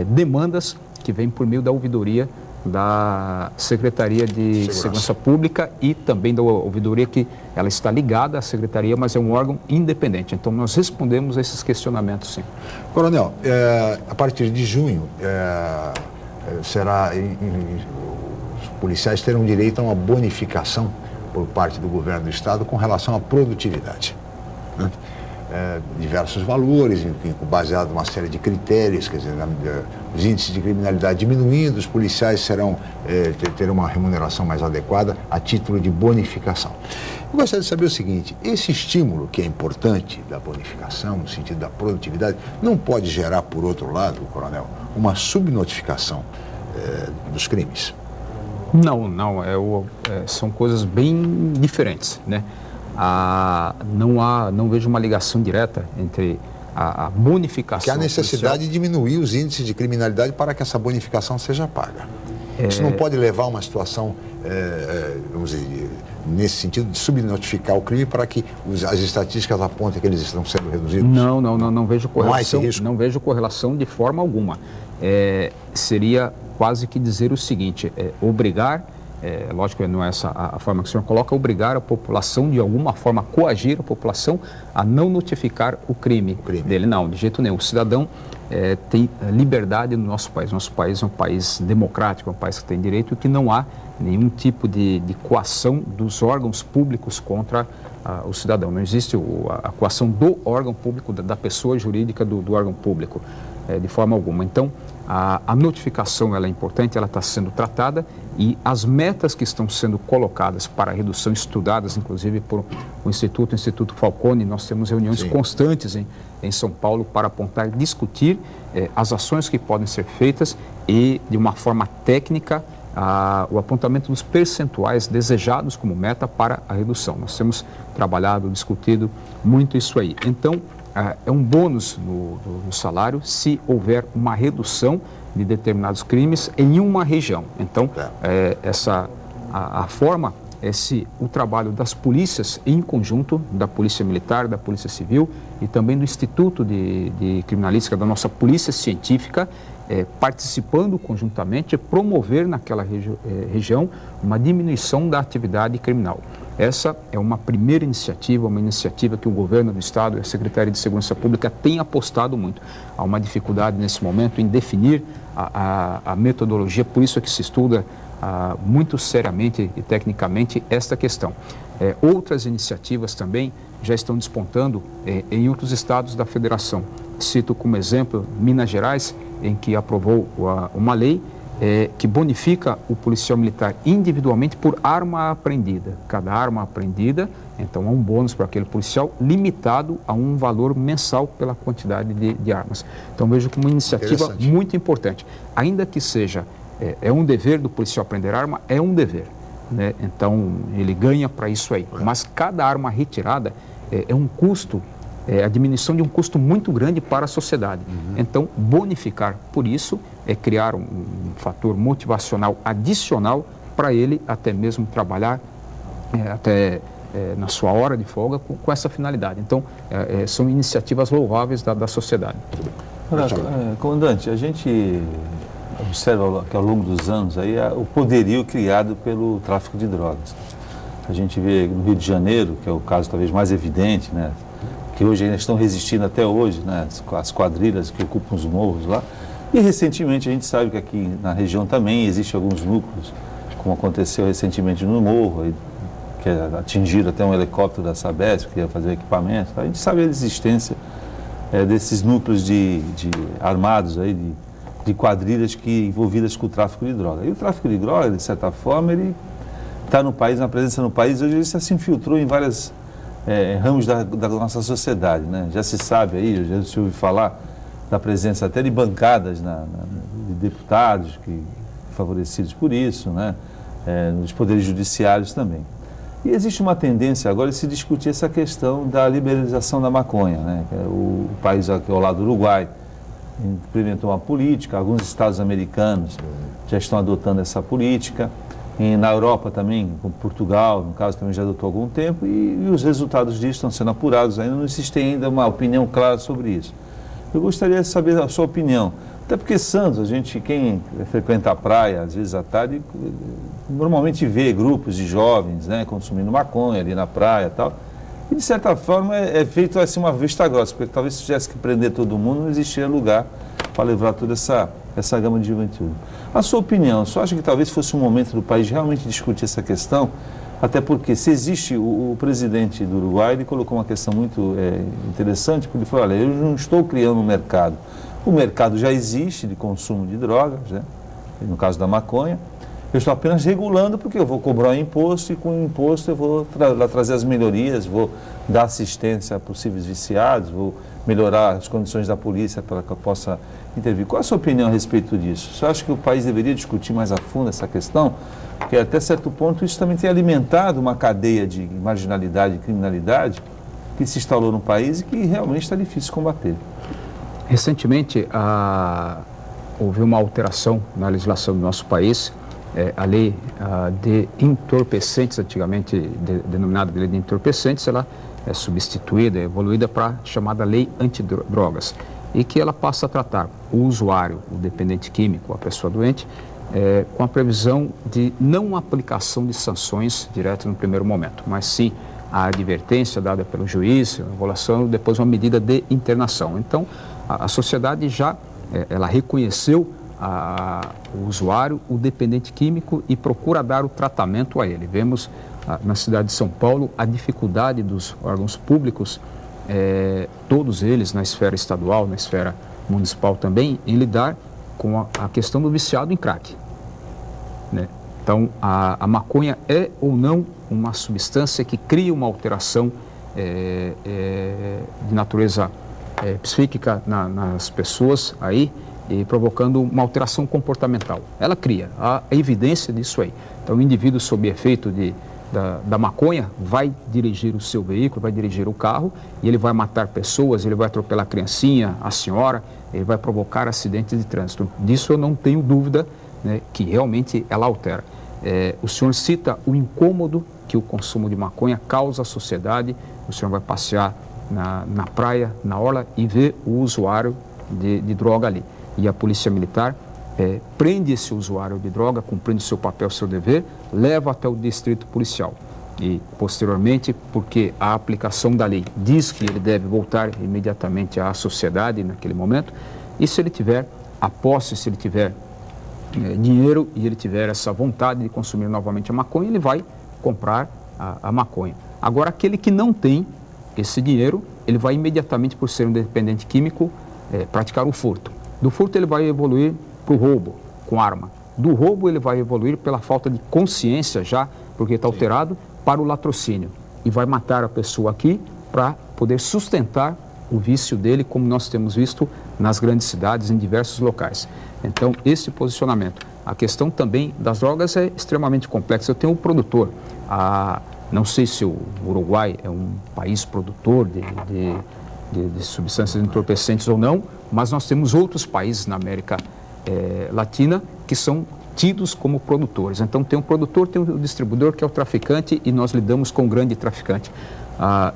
demandas que vêm por meio da ouvidoria da Secretaria de Segurança Pública e também da ouvidoria, que ela está ligada à Secretaria, mas é um órgão independente. Então, nós respondemos a esses questionamentos, sim. Coronel, a partir de junho, os policiais terão direito a uma bonificação por parte do governo do Estado com relação à produtividade, né? Diversos valores, baseado em uma série de critérios, quer dizer, os índices de criminalidade diminuindo, os policiais terão uma remuneração mais adequada a título de bonificação. Eu gostaria de saber o seguinte, esse estímulo que é importante da bonificação, no sentido da produtividade, não pode gerar, por outro lado, Coronel, uma subnotificação dos crimes? Não, são coisas bem diferentes, né? Não vejo uma ligação direta entre a bonificação. Que há necessidade de diminuir os índices de criminalidade para que essa bonificação seja paga. Isso não pode levar a uma situação, vamos dizer, nesse sentido de subnotificar o crime para que as estatísticas apontem que eles estão sendo reduzidos? Não vejo correlação. Não vejo correlação de forma alguma. Seria quase que dizer o seguinte, obrigar. Lógico que não é essa a forma que o senhor coloca, obrigar a população, de alguma forma, coagir a população a não notificar o crime dele. Não, de jeito nenhum. O cidadão tem liberdade no nosso país. Nosso país é um país democrático, é um país que tem direito e que não há nenhum tipo de coação dos órgãos públicos contra o cidadão. Não existe a coação do órgão público, da pessoa jurídica do órgão público, de forma alguma. Então, a notificação ela é importante, ela está sendo tratada e as metas que estão sendo colocadas para a redução, estudadas inclusive por o Instituto Falcone, nós temos reuniões constantes em São Paulo para apontar, discutir as ações que podem ser feitas e, de uma forma técnica, o apontamento dos percentuais desejados como meta para a redução. Nós temos trabalhado, discutido muito isso aí. Então, é um bônus no salário se houver uma redução de determinados crimes em uma região. Então, a forma é se o trabalho das polícias em conjunto, da Polícia Militar, da Polícia Civil e também do Instituto de Criminalística, da nossa Polícia Científica, participando conjuntamente, promover naquela região uma diminuição da atividade criminal. Essa é uma primeira iniciativa, uma iniciativa que o governo do Estado e a Secretaria de Segurança Pública têm apostado muito. Há uma dificuldade nesse momento em definir a metodologia, por isso é que se estuda muito seriamente e tecnicamente esta questão. Outras iniciativas também já estão despontando em outros estados da federação. Cito como exemplo Minas Gerais, em que aprovou uma lei que bonifica o policial militar individualmente por arma apreendida. Cada arma apreendida, então, é um bônus para aquele policial limitado a um valor mensal pela quantidade de armas. Então, vejo como uma iniciativa muito importante. Ainda que seja, é um dever do policial apreender arma, é um dever, né? Então, ele ganha para isso aí. Mas cada arma retirada é um custo, a diminuição de um custo muito grande para a sociedade. Então, bonificar por isso é criar um fator motivacional adicional para ele até mesmo trabalhar na sua hora de folga com essa finalidade. Então, são iniciativas louváveis da sociedade. Comandante, a gente observa que ao longo dos anos aí o poderio criado pelo tráfico de drogas. A gente vê no Rio de Janeiro, que é o caso talvez mais evidente, né, que hoje ainda estão resistindo até hoje, né, as quadrilhas que ocupam os morros lá. E recentemente a gente sabe que aqui na região também existem alguns núcleos, como aconteceu recentemente no Morro, que atingiram até um helicóptero da Sabesp, que ia fazer equipamento. A gente sabe a existência desses núcleos de armados aí, de quadrilhas envolvidas com o tráfico de droga. E o tráfico de droga, de certa forma, ele está no país, na presença no país, hoje ele se infiltrou em vários ramos da nossa sociedade, né? Já se sabe aí, já se ouve falar da presença até de bancadas de deputados favorecidos por isso, né? Nos poderes judiciários também. E existe uma tendência agora de se discutir essa questão da liberalização da maconha, né? O país aqui ao lado do Uruguai implementou uma política, alguns estados americanos já estão adotando essa política, e na Europa também, como Portugal, no caso, também já adotou há algum tempo, e os resultados disso estão sendo apurados, ainda não existe ainda uma opinião clara sobre isso. Eu gostaria de saber a sua opinião, até porque Santos, quem frequenta a praia, às vezes à tarde, normalmente vê grupos de jovens, né, consumindo maconha ali na praia e tal, e de certa forma é feito assim uma vista grossa, porque talvez se tivesse que prender todo mundo, não existiria lugar para levar toda essa gama de juventude. A sua opinião, você acha que talvez fosse um momento do país realmente discutir essa questão? Até porque se existe, o presidente do Uruguai, ele colocou uma questão muito interessante, porque ele falou, olha, eu não estou criando um mercado. O mercado já existe de consumo de drogas, né? No caso da maconha. Eu estou apenas regulando porque eu vou cobrar um imposto e com o imposto eu vou trazer as melhorias, vou dar assistência a possíveis viciados, vou melhorar as condições da polícia para que eu possa intervir. Qual é a sua opinião a respeito disso? Você acha que o país deveria discutir mais a fundo essa questão? Porque até certo ponto isso também tem alimentado uma cadeia de marginalidade e criminalidade que se instalou no país e que realmente está difícil combater. Recentemente, houve uma alteração na legislação do nosso país. A lei de entorpecentes, antigamente denominada lei de entorpecentes, ela é substituída, evoluída para a chamada lei antidrogas, e que ela passa a tratar o usuário, o dependente químico, a pessoa doente, com a previsão de não aplicação de sanções diretas no primeiro momento, mas sim a advertência dada pelo juiz, a evolução, depois uma medida de internação. Então, a sociedade já ela reconheceu o usuário, o dependente químico, e procura dar o tratamento a ele. Vemos na cidade de São Paulo a dificuldade dos órgãos públicos, todos eles na esfera estadual, na esfera municipal também, em lidar com a questão do viciado em crack, né? Então, a maconha é ou não uma substância que cria uma alteração de natureza psíquica nas pessoas aí, e provocando uma alteração comportamental. Ela cria a evidência disso aí. Então, o indivíduo sob efeito da maconha vai dirigir o seu veículo, vai dirigir o carro, e ele vai matar pessoas, ele vai atropelar a criancinha, a senhora, ele vai provocar acidentes de trânsito. Disso eu não tenho dúvida, né, que realmente ela altera. O senhor cita o incômodo que o consumo de maconha causa à sociedade. O senhor vai passear na praia, na orla, e vê o usuário de droga ali. E a Polícia Militar prende esse usuário de droga, cumprindo seu papel, seu dever, leva até o distrito policial. E, posteriormente, porque a aplicação da lei diz que ele deve voltar imediatamente à sociedade naquele momento, e se ele tiver a posse, se ele tiver dinheiro e ele tiver essa vontade de consumir novamente a maconha, ele vai comprar a maconha. Agora, aquele que não tem esse dinheiro, ele vai imediatamente, por ser um dependente químico, praticar o furto. Do furto ele vai evoluir para o roubo com arma. Do roubo ele vai evoluir pela falta de consciência já, porque está alterado, para o latrocínio. E vai matar a pessoa aqui para poder sustentar o vício dele, como nós temos visto nas grandes cidades, em diversos locais. Então, esse posicionamento. A questão também das drogas é extremamente complexa. Eu tenho um produtor, não sei se o Uruguai é um país produtor de substâncias entorpecentes ou não, mas nós temos outros países na América Latina que são tidos como produtores. Então tem um produtor, tem um distribuidor que é o traficante e nós lidamos com o grande traficante.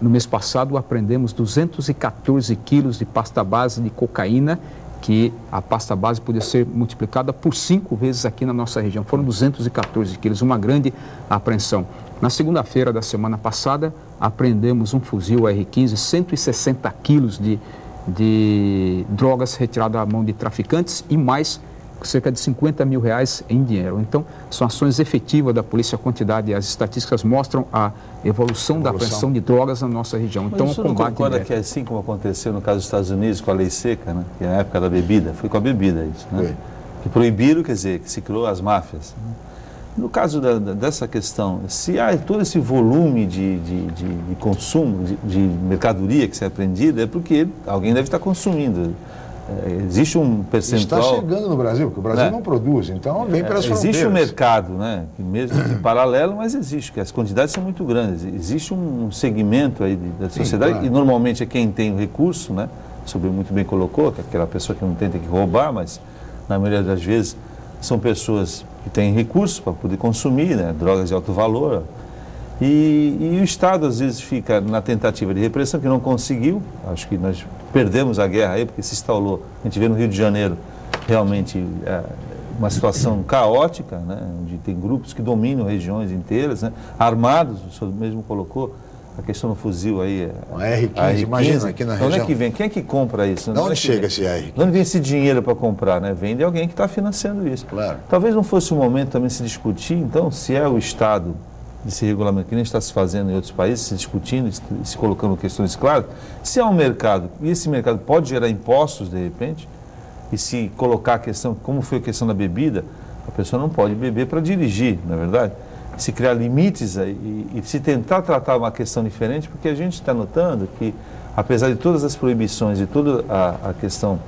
No mês passado apreendemos 214 quilos de pasta base de cocaína, que a pasta base podia ser multiplicada por 5 vezes aqui na nossa região. Foram 214 quilos, uma grande apreensão. Na segunda-feira da semana passada, apreendemos um fuzil AR-15, 160 quilos de drogas retiradas da mão de traficantes e mais cerca de 50 mil reais em dinheiro. Então, são ações efetivas da polícia, a quantidade, as estatísticas mostram a evolução da apreensão de drogas na nossa região. Mas então, o senhor não concorda que é assim como aconteceu no caso dos Estados Unidos com a lei seca, né? Que é a época da bebida, foi com a bebida isso, né? Que proibiram, quer dizer, que se criou as máfias. Né? No caso dessa questão, se há todo esse volume de consumo, de mercadoria que se é apreendida, é porque alguém deve estar consumindo. Existe um percentual... Está chegando no Brasil, porque o Brasil não produz, então vem pelas fronteiras. Existe um mercado, né, mesmo em paralelo, mas existe, porque as quantidades são muito grandes. Existe um segmento aí da sociedade, claro. E normalmente é quem tem o recurso, né, o senhor muito bem colocou, que é aquela pessoa que não tem que roubar, mas na maioria das vezes são pessoas que têm recursos para poder consumir, né, drogas de alto valor. E o Estado às vezes fica na tentativa de repressão, que não conseguiu. Acho que nós perdemos a guerra aí, porque se instalou, a gente vê no Rio de Janeiro, realmente uma situação caótica, né, onde tem grupos que dominam regiões inteiras, né, armados, o senhor mesmo colocou a questão do fuzil aí. A R-15, imagina aqui na região. Onde é que vem? Quem é que compra isso? De onde chega esse R-15? De onde vem esse dinheiro para comprar? Né? Vem de alguém que está financiando isso. Claro. Talvez não fosse o momento também de se discutir, então, se é o Estado desse regulamento que nem está se fazendo em outros países, se discutindo, se colocando questões claras, se há um mercado, e esse mercado pode gerar impostos de repente, e se colocar a questão, como foi a questão da bebida, a pessoa não pode beber para dirigir, não é verdade? Se criar limites e se tentar tratar uma questão diferente, porque a gente está notando que, apesar de todas as proibições e toda a questão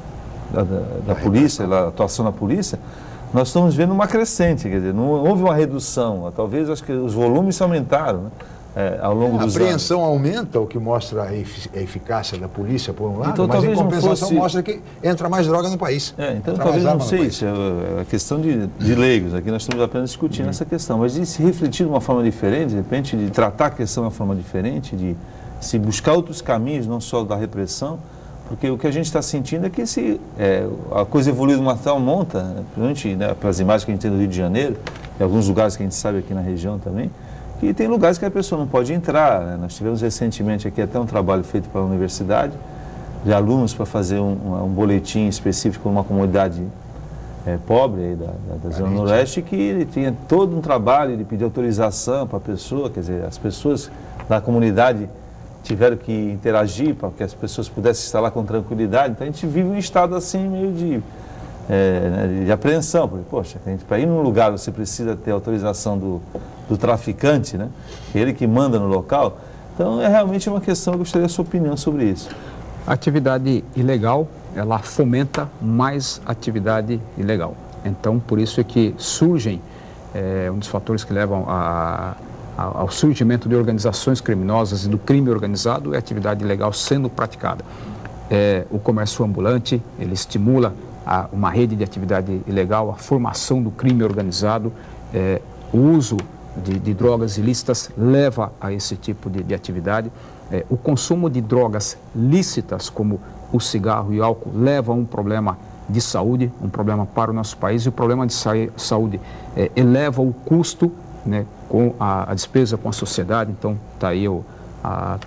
da polícia, a atuação da polícia, nós estamos vendo uma crescente, quer dizer, não houve uma redução, talvez acho que os volumes aumentaram, né, ao longo dos anos. A apreensão aumenta, o que mostra a eficácia da polícia, por um lado, então, mas em compensação mostra que entra mais droga no país. Então talvez não sei isso, é a questão de leigos, aqui nós estamos apenas discutindo essa questão, mas de se refletir de uma forma diferente, de repente, de tratar a questão de uma forma diferente, de se buscar outros caminhos, não só da repressão, porque o que a gente está sentindo é que a coisa evoluiu de uma tal monta, né, pelas imagens que a gente tem no Rio de Janeiro, e alguns lugares que a gente sabe aqui na região também, que tem lugares que a pessoa não pode entrar. Né? Nós tivemos recentemente aqui até um trabalho feito pela universidade, de alunos para fazer um boletim específico numa comunidade pobre aí da Zona Noroeste, que tinha todo um trabalho de pedir autorização para a pessoa, quer dizer, as pessoas da comunidade tiveram que interagir para que as pessoas pudessem estar lá com tranquilidade. Então a gente vive um estado assim meio de apreensão, porque, poxa, para ir num lugar você precisa ter autorização do traficante, né? Ele que manda no local. Então é realmente uma questão, eu gostaria da sua opinião sobre isso. A atividade ilegal, ela fomenta mais atividade ilegal. Então por isso é que surgem, um dos fatores que levam ao surgimento de organizações criminosas e do crime organizado é a atividade ilegal sendo praticada. O comércio ambulante, ele estimula uma rede de atividade ilegal, a formação do crime organizado, o uso de drogas ilícitas leva a esse tipo de atividade. O consumo de drogas lícitas, como o cigarro e o álcool, leva a um problema de saúde, um problema para o nosso país, e o problema de saúde eleva o custo, né, com a despesa com a sociedade. Então está aí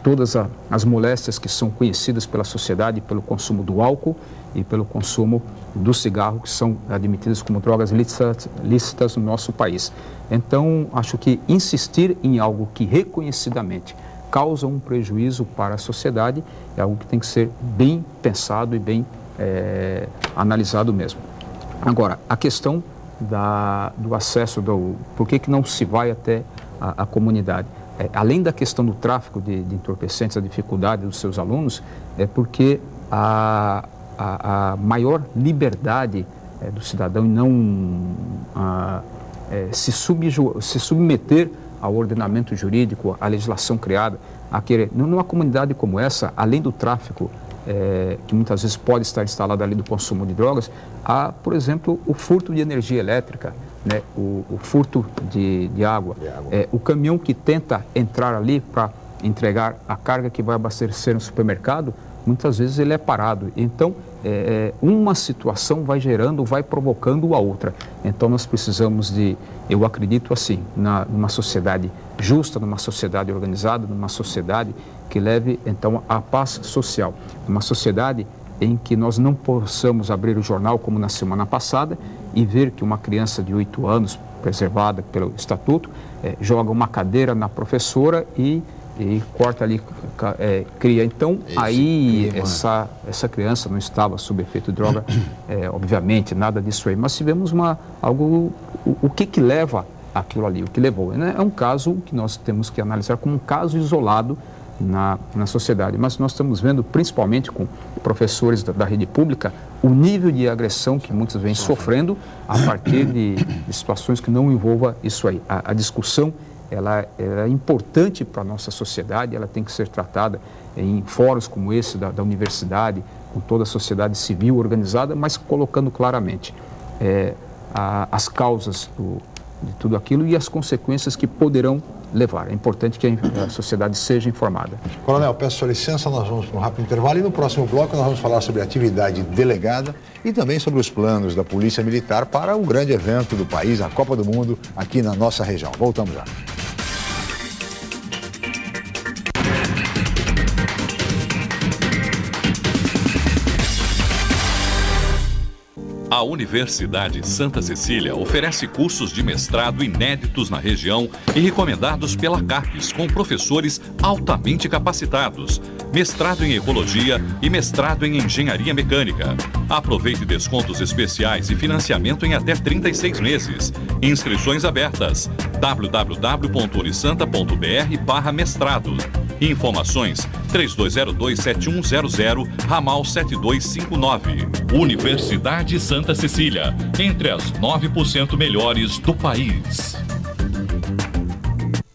todas as moléstias que são conhecidas pela sociedade pelo consumo do álcool e pelo consumo do cigarro, que são admitidas como drogas lícitas no nosso país. Então acho que insistir em algo que reconhecidamente causa um prejuízo para a sociedade é algo que tem que ser bem pensado e bem analisado mesmo. Agora, a questão do acesso, por que não se vai até a comunidade. Além da questão do tráfico de entorpecentes, a dificuldade dos seus alunos, é porque a maior liberdade do cidadão em não se submeter ao ordenamento jurídico, à legislação criada, a querer, numa comunidade como essa, além do tráfico, que muitas vezes pode estar instalado ali do consumo de drogas, há, por exemplo, o furto de energia elétrica, né? O furto de água, o caminhão que tenta entrar ali para entregar a carga que vai abastecer no supermercado, muitas vezes ele é parado. Então, uma situação vai gerando, vai provocando a outra. Então, nós precisamos eu acredito assim, numa sociedade justa, numa sociedade organizada, numa sociedade que leve, então, à paz social. Uma sociedade em que nós não possamos abrir o jornal, como na semana passada, e ver que uma criança de 8 anos, preservada pelo estatuto, joga uma cadeira na professora e corta ali, cria. Então, aí essa criança não estava sob efeito de droga, obviamente, nada disso aí. Mas tivemos o que leva aquilo ali, o que levou. Né? É um caso que nós temos que analisar como um caso isolado na sociedade. Mas nós estamos vendo, principalmente com professores da rede pública, o nível de agressão que muitos vêm sofrendo a partir de situações que não envolvam isso aí. A discussão ela é importante para a nossa sociedade, ela tem que ser tratada em fóruns como esse da universidade, com toda a sociedade civil organizada, mas colocando claramente as causas de tudo aquilo e as consequências que poderão levar. É importante que a sociedade seja informada. Coronel, peço sua licença, nós vamos para um rápido intervalo e no próximo bloco nós vamos falar sobre a atividade delegada e também sobre os planos da Polícia Militar para o grande evento do país, a Copa do Mundo, aqui na nossa região. Voltamos já. A Universidade Santa Cecília oferece cursos de mestrado inéditos na região e recomendados pela CAPES, com professores altamente capacitados, mestrado em Ecologia e mestrado em Engenharia Mecânica. Aproveite descontos especiais e financiamento em até 36 meses. Inscrições abertas. www.unisanta.br/mestrado. Informações 3202-7100, ramal 7259. Universidade Santa Cecília, entre as 9% melhores do país.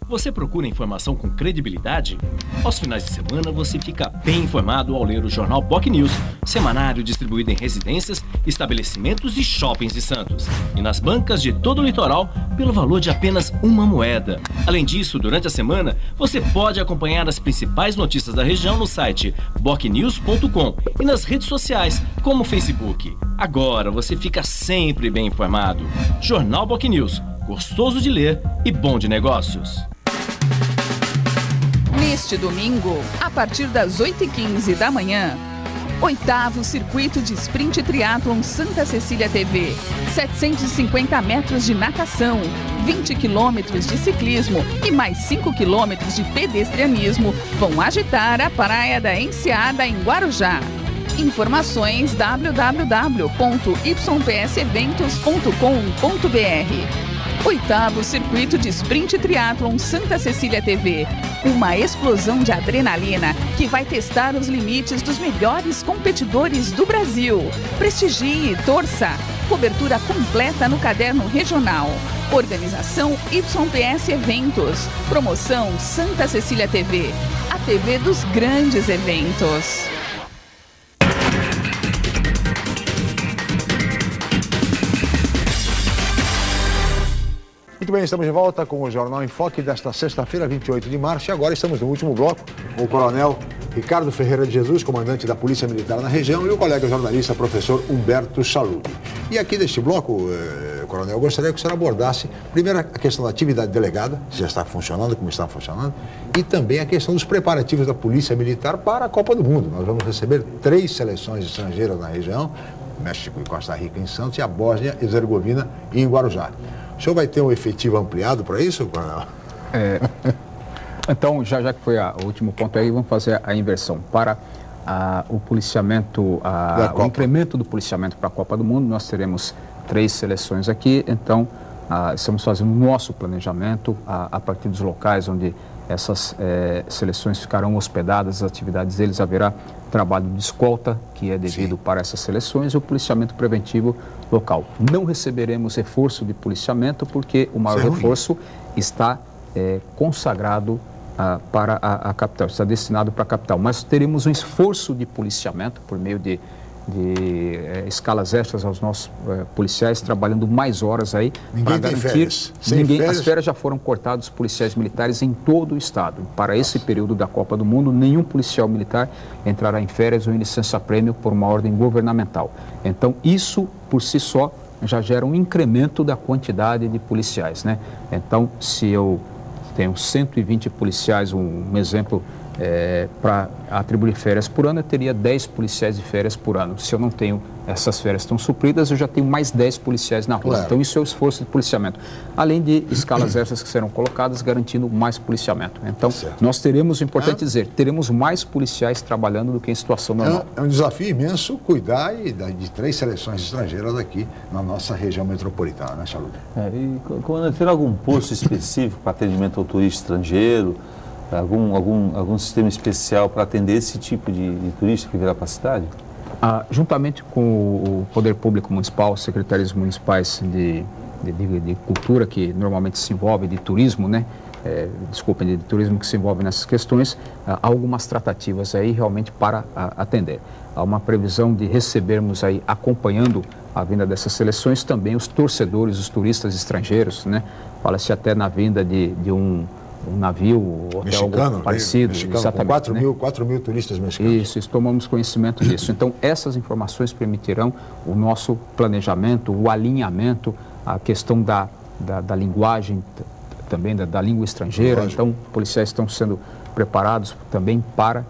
Você procura informação com credibilidade? Aos finais de semana você fica bem informado ao ler o jornal BOC News, semanário distribuído em residências, estabelecimentos e shoppings de Santos. E nas bancas de todo o litoral, pelo valor de apenas uma moeda. Além disso, durante a semana, você pode acompanhar as principais notícias da região no site bocnews.com e nas redes sociais, como o Facebook. Agora você fica sempre bem informado. Jornal BOC News, gostoso de ler e bom de negócios. Neste domingo, a partir das 8h15 da manhã, 8º Circuito de Sprint Triathlon Santa Cecília TV. 750 metros de natação, 20 quilômetros de ciclismo e mais 5 quilômetros de pedestrianismo vão agitar a Praia da Enseada em Guarujá. Informações www.ypsevento.com.br. 8º Circuito de Sprint Triathlon Santa Cecília TV. Uma explosão de adrenalina que vai testar os limites dos melhores competidores do Brasil. Prestigie e torça. Cobertura completa no caderno regional. Organização YPS Eventos. Promoção Santa Cecília TV. A TV dos grandes eventos. Muito bem, estamos de volta com o Jornal em Foque desta sexta-feira, 28 de março. E agora estamos no último bloco com o Coronel Ricardo Ferreira de Jesus, comandante da Polícia Militar na região, e o colega jornalista, professor Humberto Salud. E aqui neste bloco, Coronel, eu gostaria que o senhor abordasse, primeiro, a questão da atividade delegada, se já está funcionando, como está funcionando, e também a questão dos preparativos da Polícia Militar para a Copa do Mundo. Nós vamos receber 3 seleções estrangeiras na região, México e Costa Rica em Santos, e a Bósnia e Herzegovina em Guarujá. O senhor vai ter um efetivo ampliado para isso, Coronel? Então, já que foi o último ponto aí, vamos fazer a inversão. Para o policiamento, o incremento do policiamento para a Copa do Mundo, nós teremos 3 seleções aqui, então estamos fazendo o nosso planejamento a partir dos locais onde essas seleções ficarão hospedadas, as atividades deles, haverá trabalho de escolta, que é devido para essas seleções, e o policiamento preventivo local. Não receberemos reforço de policiamento, porque o maior reforço está consagrado para a capital, está destinado para a capital. Mas teremos um esforço de policiamento por meio de escalas extras aos nossos policiais, trabalhando mais horas aí para garantir. As férias já foram cortadas, policiais militares em todo o estado. Para esse período da Copa do Mundo, nenhum policial militar entrará em férias ou em licença-prêmio por uma ordem governamental. Então, isso por si só já gera um incremento da quantidade de policiais, né? Então, se eu tenho 120 policiais, um exemplo, para atribuir férias por ano, eu teria 10 policiais de férias por ano. Se eu não tenho essas férias tão supridas, eu já tenho mais 10 policiais na rua. Claro. Então, isso é o esforço de policiamento. Além de escalas extras que serão colocadas, garantindo mais policiamento. Então, nós teremos, importante dizer, teremos mais policiais trabalhando do que em situação normal. É um desafio imenso cuidar de 3 seleções estrangeiras aqui na nossa região metropolitana, né, Chalupa? E quando ter algum posto específico para atendimento ao turista estrangeiro, algum sistema especial para atender esse tipo de turista que virá para a cidade? Juntamente com o Poder Público Municipal, secretarias municipais de cultura, que normalmente se envolve de turismo, né? De turismo que se envolve nessas questões, há algumas tratativas aí realmente para atender. Há uma previsão de recebermos aí, acompanhando a vinda dessas seleções, também os torcedores, os turistas estrangeiros, né? Fala-se até na vinda de um navio ou até algo parecido. Exatamente, com 4 mil turistas mexicanos. Isso, tomamos conhecimento disso. Então, essas informações permitirão o nosso planejamento, o alinhamento, a questão da linguagem, também da língua estrangeira. Lógico. Então, policiais estão sendo preparados também para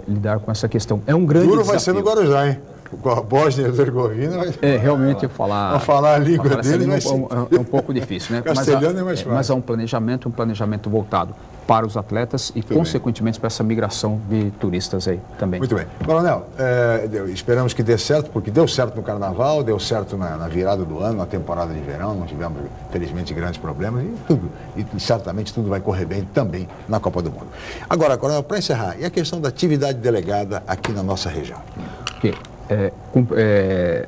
lidar com essa questão. É um grande desafio. Vai ser no Guarujá, hein? Com a Bósnia e Herzegovina. Realmente falar a língua deles é um pouco difícil, né? Castelhano é mais fácil. Mas há um planejamento voltado para os atletas e, consequentemente, para essa migração de turistas aí também. Muito bem. Coronel, esperamos que dê certo, porque deu certo no Carnaval, deu certo na virada do ano, na temporada de verão, não tivemos, felizmente, grandes problemas e certamente tudo vai correr bem também na Copa do Mundo. Agora, Coronel, para encerrar, e a questão da atividade delegada aqui na nossa região?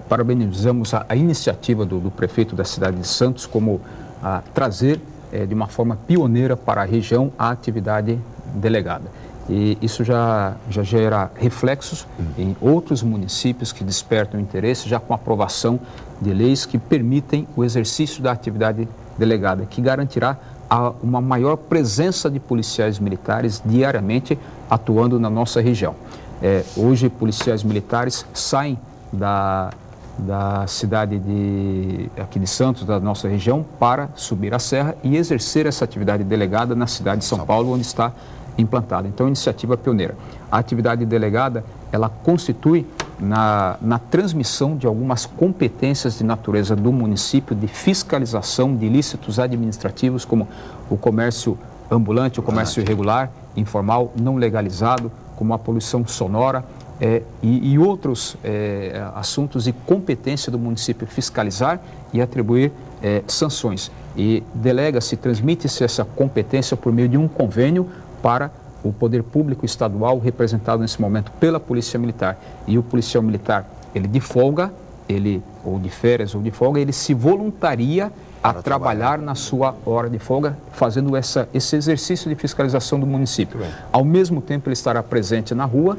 Parabenizamos a iniciativa do prefeito da cidade de Santos como trazer de uma forma pioneira para a região a atividade delegada. E isso já gera reflexos em outros municípios que despertam interesse, já com aprovação de leis que permitem o exercício da atividade delegada, que garantirá uma maior presença de policiais militares diariamente atuando na nossa região. Hoje, policiais militares saem da cidade aqui de Santos, da nossa região, para subir a serra e exercer essa atividade delegada na cidade de São Paulo, onde está implantada. Então, iniciativa pioneira. A atividade delegada, ela constitui na transmissão de algumas competências de natureza do município de fiscalização de ilícitos administrativos, como o comércio ambulante, o comércio irregular, informal, não legalizado, como a poluição sonora e outros assuntos de competência do município fiscalizar e atribuir sanções. E delega-se, transmite-se essa competência por meio de um convênio para o Poder Público Estadual, representado nesse momento pela Polícia Militar. E o policial militar, ele de folga, ou de férias ou de folga, ele se voluntaria a trabalhar na sua hora de folga, fazendo esse exercício de fiscalização do município. Ao mesmo tempo, ele estará presente na rua,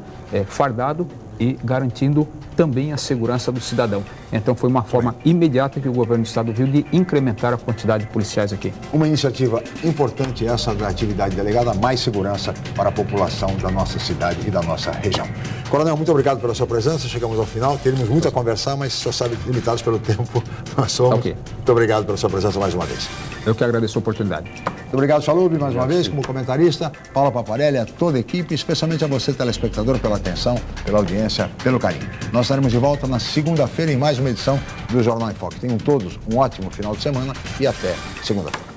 fardado e garantindo também a segurança do cidadão. Então, foi uma forma imediata que o governo do estado viu de incrementar a quantidade de policiais aqui. Uma iniciativa importante essa da atividade delegada, mais segurança para a população da nossa cidade e da nossa região. Coronel, muito obrigado pela sua presença. Chegamos ao final, teríamos muito a conversar, mas só sabe, limitados pelo tempo, nós somos. Muito obrigado pela sua presença mais uma vez. Eu que agradeço a oportunidade. Muito obrigado, Chalupa, mais uma vez, como comentarista, Paula Paparelli, a toda a equipe, especialmente a você, telespectador, pela atenção, pela audiência, pelo carinho. Nós estaremos de volta na segunda-feira em mais uma edição do Jornal em Foque. Tenham todos um ótimo final de semana e até segunda-feira.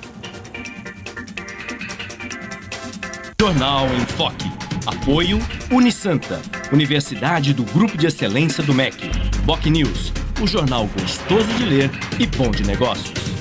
Jornal em Foque. Apoio Unisanta, Universidade do Grupo de Excelência do MEC. BocNews, o jornal gostoso de ler e bom de negócios.